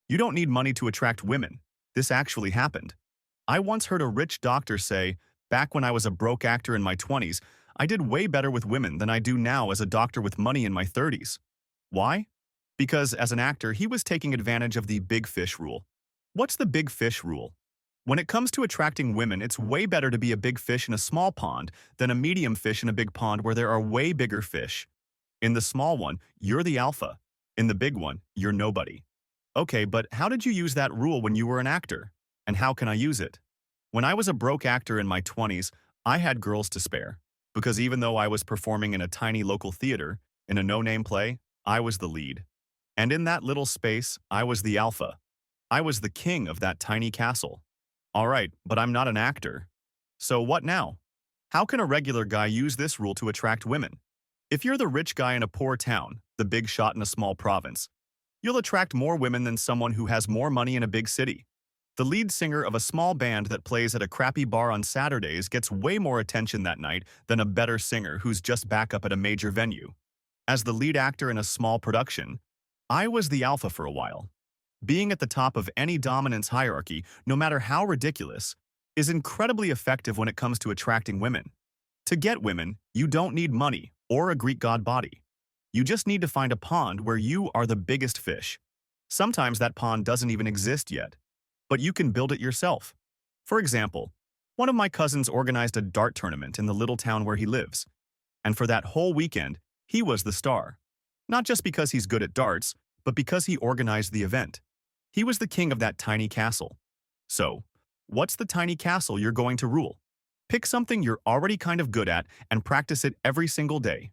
You don't need money to attract women. This actually happened. I once heard a rich doctor say, back when I was a broke actor in my 20s, I did way better with women than I do now as a doctor with money in my 30s. Why? Because as an actor, he was taking advantage of the big fish rule. What's the big fish rule? When it comes to attracting women, it's way better to be a big fish in a small pond than a medium fish in a big pond where there are way bigger fish. In the small one, you're the alpha. In the big one, you're nobody. Okay, but how did you use that rule when you were an actor? And how can I use it? When I was a broke actor in my 20s, I had girls to spare. Because even though I was performing in a tiny local theater, in a no-name play, I was the lead. And in that little space, I was the alpha. I was the king of that tiny castle. All right, but I'm not an actor. So what now? How can a regular guy use this rule to attract women? If you're the rich guy in a poor town, the big shot in a small province, you'll attract more women than someone who has more money in a big city. The lead singer of a small band that plays at a crappy bar on Saturdays gets way more attention that night than a better singer who's just back up at a major venue. As the lead actor in a small production, I was the alpha for a while. Being at the top of any dominance hierarchy, no matter how ridiculous, is incredibly effective when it comes to attracting women. To get women, you don't need money or a Greek god body. You just need to find a pond where you are the biggest fish. Sometimes that pond doesn't even exist yet, but you can build it yourself. For example, one of my cousins organized a dart tournament in the little town where he lives, and for that whole weekend, he was the star. Not just because he's good at darts, but because he organized the event. He was the king of that tiny castle. So, what's the tiny castle you're going to rule? Pick something you're already kind of good at and practice it every single day.